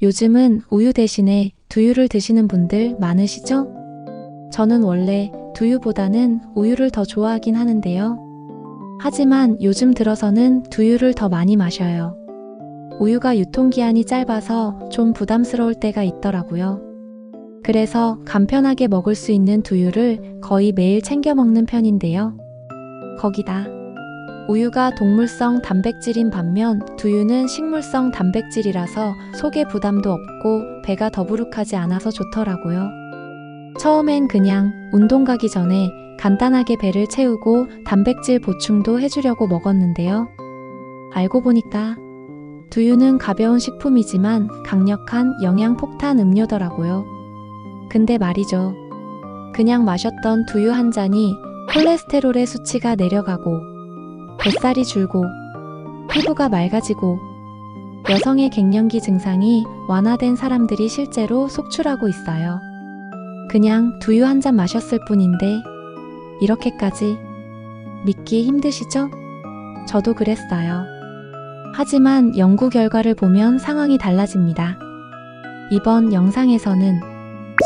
요즘은 우유 대신에 두유를 드시는 분들 많으시죠? 저는 원래 두유보다는 우유를 더 좋아하긴 하는데요. 하지만 요즘 들어서는 두유를 더 많이 마셔요. 우유가 유통기한이 짧아서 좀 부담스러울 때가 있더라고요. 그래서 간편하게 먹을 수 있는 두유를 거의 매일 챙겨 먹는 편인데요. 거기다 우유가 동물성 단백질인 반면 두유는 식물성 단백질이라서 속에 부담도 없고 배가 더부룩하지 않아서 좋더라고요. 처음엔 그냥 운동 가기 전에 간단하게 배를 채우고 단백질 보충도 해주려고 먹었는데요. 알고 보니까 두유는 가벼운 식품이지만 강력한 영양 폭탄 음료더라고요. 근데 말이죠. 그냥 마셨던 두유 한 잔이 콜레스테롤의 수치가 내려가고 뱃살이 줄고 피부가 맑아지고 여성의 갱년기 증상이 완화된 사람들이 실제로 속출하고 있어요. 그냥 두유 한 잔 마셨을 뿐인데 이렇게까지 믿기 힘드시죠? 저도 그랬어요. 하지만 연구 결과를 보면 상황이 달라집니다. 이번 영상에서는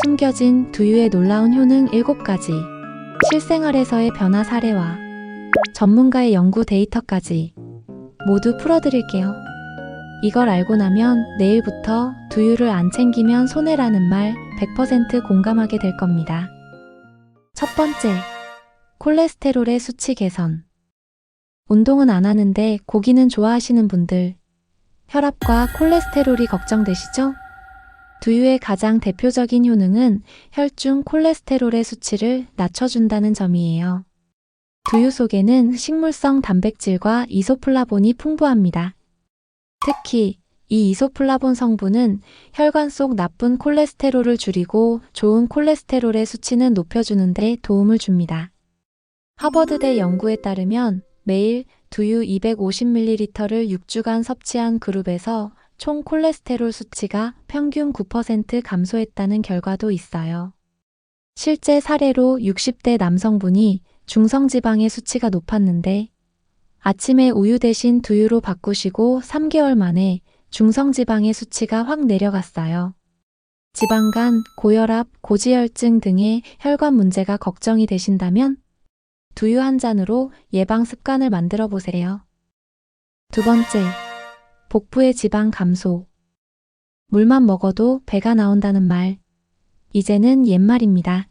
숨겨진 두유의 놀라운 효능 7가지, 실생활에서의 변화 사례와 전문가의 연구 데이터까지 모두 풀어드릴게요. 이걸 알고 나면 내일부터 두유를 안 챙기면 손해라는 말 100% 공감하게 될 겁니다. 첫 번째, 콜레스테롤의 수치 개선. 운동은 안 하는데 고기는 좋아하시는 분들, 혈압과 콜레스테롤이 걱정되시죠? 두유의 가장 대표적인 효능은 혈중 콜레스테롤의 수치를 낮춰준다는 점이에요. 두유 속에는 식물성 단백질과 이소플라본이 풍부합니다. 특히 이 이소플라본 성분은 혈관 속 나쁜 콜레스테롤을 줄이고 좋은 콜레스테롤의 수치는 높여주는 데 도움을 줍니다. 하버드대 연구에 따르면 매일 두유 250ml를 6주간 섭취한 그룹에서 총 콜레스테롤 수치가 평균 9% 감소했다는 결과도 있어요. 실제 사례로 60대 남성분이 중성지방의 수치가 높았는데 아침에 우유 대신 두유로 바꾸시고 3개월 만에 중성지방의 수치가 확 내려갔어요. 지방간, 고혈압, 고지혈증 등의 혈관 문제가 걱정이 되신다면 두유 한 잔으로 예방 습관을 만들어 보세요. 두 번째, 복부의 지방 감소. 물만 먹어도 배가 나온다는 말. 이제는 옛말입니다.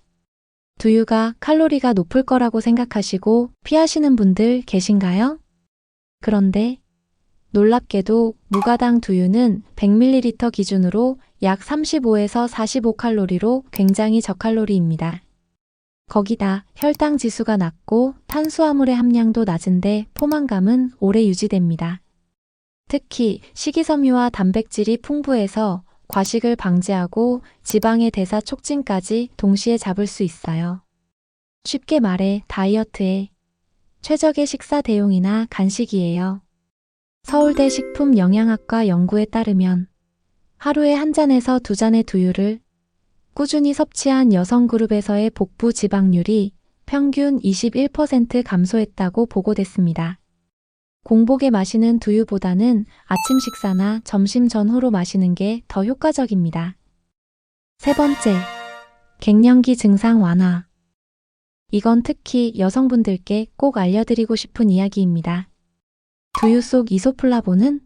두유가 칼로리가 높을 거라고 생각하시고 피하시는 분들 계신가요? 그런데 놀랍게도 무가당 두유는 100ml 기준으로 약 35에서 45칼로리로 굉장히 저칼로리입니다. 거기다 혈당 지수가 낮고 탄수화물의 함량도 낮은데 포만감은 오래 유지됩니다. 특히 식이섬유와 단백질이 풍부해서 과식을 방지하고 지방의 대사 촉진까지 동시에 잡을 수 있어요. 쉽게 말해 다이어트의 최적의 식사 대용이나 간식이에요. 서울대 식품영양학과 연구에 따르면 하루에 한 잔에서 두 잔의 두유를 꾸준히 섭취한 여성 그룹에서의 복부 지방률이 평균 21% 감소했다고 보고됐습니다. 공복에 마시는 두유보다는 아침 식사나 점심 전후로 마시는 게 더 효과적입니다. 세 번째, 갱년기 증상 완화. 이건 특히 여성분들께 꼭 알려드리고 싶은 이야기입니다. 두유 속 이소플라본은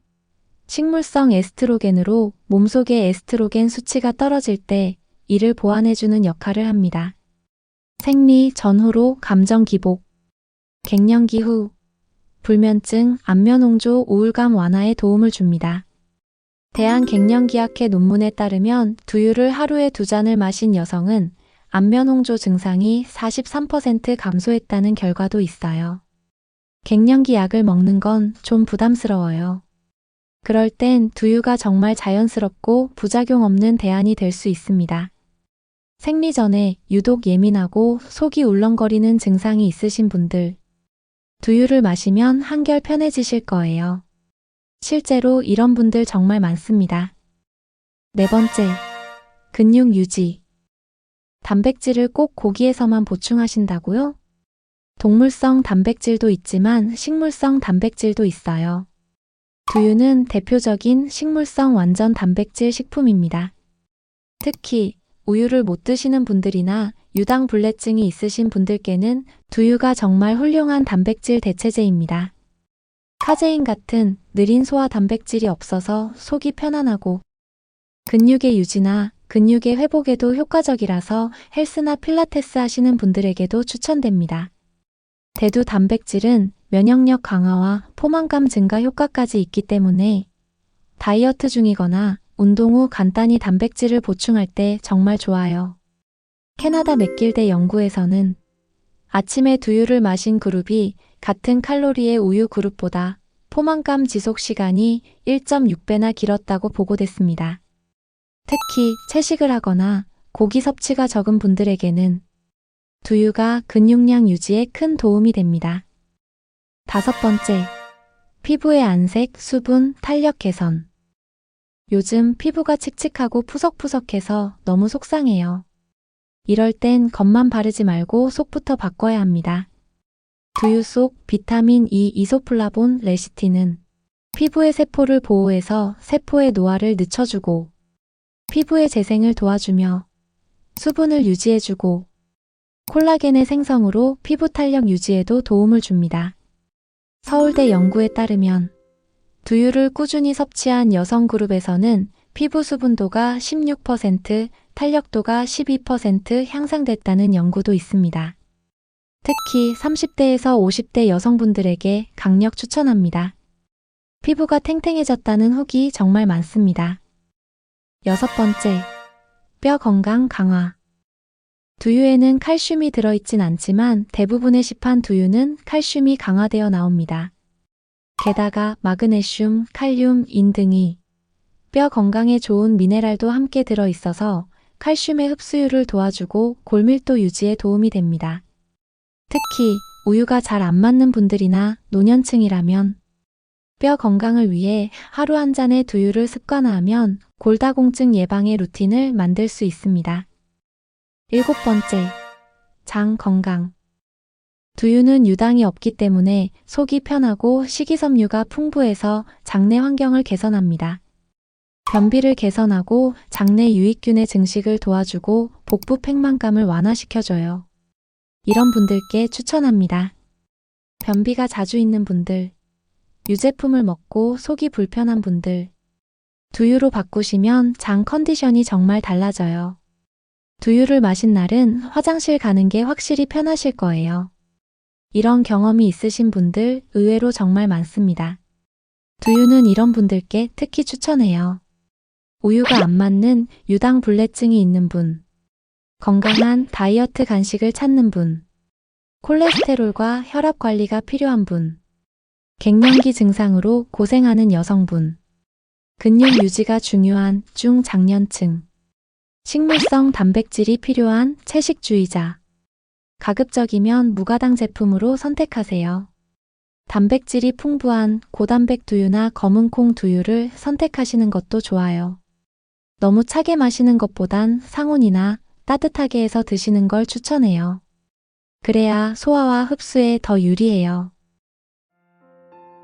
식물성 에스트로겐으로 몸속의 에스트로겐 수치가 떨어질 때 이를 보완해주는 역할을 합니다. 생리 전후로 감정 기복, 갱년기 후 불면증, 안면홍조, 우울감 완화에 도움을 줍니다. 대한갱년기학회 논문에 따르면 두유를 하루에 2잔을 마신 여성은 안면홍조 증상이 43% 감소했다는 결과도 있어요. 갱년기 약을 먹는 건 좀 부담스러워요. 그럴 땐 두유가 정말 자연스럽고 부작용 없는 대안이 될 수 있습니다. 생리 전에 유독 예민하고 속이 울렁거리는 증상이 있으신 분들, 두유를 마시면 한결 편해지실 거예요. 실제로 이런 분들 정말 많습니다. 네 번째, 근육 유지. 단백질을 꼭 고기에서만 보충하신다고요? 동물성 단백질도 있지만 식물성 단백질도 있어요. 두유는 대표적인 식물성 완전 단백질 식품입니다. 특히 우유를 못 드시는 분들이나 유당불내증이 있으신 분들께는 두유가 정말 훌륭한 단백질 대체제입니다. 카제인 같은 느린 소화 단백질이 없어서 속이 편안하고 근육의 유지나 근육의 회복에도 효과적이라서 헬스나 필라테스 하시는 분들에게도 추천됩니다. 대두 단백질은 면역력 강화와 포만감 증가 효과까지 있기 때문에 다이어트 중이거나 운동 후 간단히 단백질을 보충할 때 정말 좋아요. 캐나다 맥길대 연구에서는 아침에 두유를 마신 그룹이 같은 칼로리의 우유 그룹보다 포만감 지속 시간이 1.6배나 길었다고 보고됐습니다. 특히 채식을 하거나 고기 섭취가 적은 분들에게는 두유가 근육량 유지에 큰 도움이 됩니다. 5번째, 피부의 안색, 수분, 탄력 개선. 요즘 피부가 칙칙하고 푸석푸석해서 너무 속상해요. 이럴 땐 겉만 바르지 말고 속부터 바꿔야 합니다. 두유 속 비타민 E 이소플라본 레시틴은 피부의 세포를 보호해서 세포의 노화를 늦춰주고 피부의 재생을 도와주며 수분을 유지해주고 콜라겐의 생성으로 피부 탄력 유지에도 도움을 줍니다. 서울대 연구에 따르면 두유를 꾸준히 섭취한 여성 그룹에서는 피부 수분도가 16%, 탄력도가 12% 향상됐다는 연구도 있습니다. 특히 30대에서 50대 여성분들에게 강력 추천합니다. 피부가 탱탱해졌다는 후기 정말 많습니다. 6번째, 뼈 건강 강화. 두유에는 칼슘이 들어있진 않지만 대부분의 시판 두유는 칼슘이 강화되어 나옵니다. 게다가 마그네슘, 칼륨, 인 등이 뼈 건강에 좋은 미네랄도 함께 들어있어서 칼슘의 흡수율을 도와주고 골밀도 유지에 도움이 됩니다. 특히 우유가 잘 안 맞는 분들이나 노년층이라면 뼈 건강을 위해 하루 한 잔의 두유를 습관화하면 골다공증 예방의 루틴을 만들 수 있습니다. 7번째, 장 건강. 두유는 유당이 없기 때문에 속이 편하고 식이섬유가 풍부해서 장내 환경을 개선합니다. 변비를 개선하고 장내 유익균의 증식을 도와주고 복부 팽만감을 완화시켜줘요. 이런 분들께 추천합니다. 변비가 자주 있는 분들, 유제품을 먹고 속이 불편한 분들, 두유로 바꾸시면 장 컨디션이 정말 달라져요. 두유를 마신 날은 화장실 가는 게 확실히 편하실 거예요. 이런 경험이 있으신 분들 의외로 정말 많습니다. 두유는 이런 분들께 특히 추천해요. 우유가 안 맞는 유당불내증이 있는 분, 건강한 다이어트 간식을 찾는 분, 콜레스테롤과 혈압 관리가 필요한 분, 갱년기 증상으로 고생하는 여성분, 근육 유지가 중요한 중장년층, 식물성 단백질이 필요한 채식주의자, 가급적이면 무가당 제품으로 선택하세요. 단백질이 풍부한 고단백 두유나 검은콩 두유를 선택하시는 것도 좋아요. 너무 차게 마시는 것보단 상온이나 따뜻하게 해서 드시는 걸 추천해요. 그래야 소화와 흡수에 더 유리해요.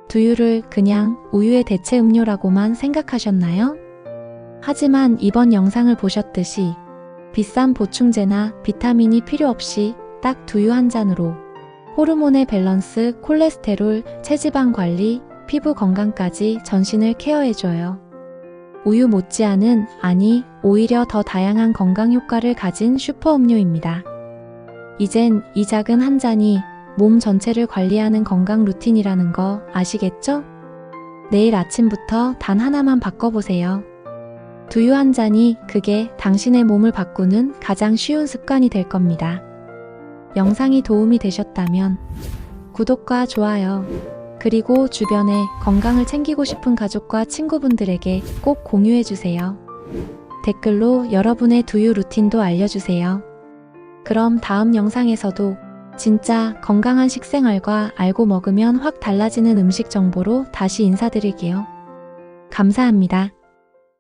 두유를 그냥 우유의 대체 음료라고만 생각하셨나요? 하지만 이번 영상을 보셨듯이 비싼 보충제나 비타민이 필요 없이 딱 두유 한 잔으로 호르몬의 밸런스, 콜레스테롤, 체지방 관리, 피부 건강까지 전신을 케어해줘요. 우유 못지않은, 아니 오히려 더 다양한 건강 효과를 가진 슈퍼 음료입니다. 이젠 이 작은 한 잔이 몸 전체를 관리하는 건강 루틴이라는 거 아시겠죠? 내일 아침부터 단 하나만 바꿔보세요. 두유 한 잔이 그게 당신의 몸을 바꾸는 가장 쉬운 습관이 될 겁니다. 영상이 도움이 되셨다면 구독과 좋아요, 그리고 주변에 건강을 챙기고 싶은 가족과 친구분들에게 꼭 공유해주세요. 댓글로 여러분의 두유 루틴도 알려주세요. 그럼 다음 영상에서도 진짜 건강한 식생활과 알고 먹으면 확 달라지는 음식 정보로 다시 인사드릴게요. 감사합니다.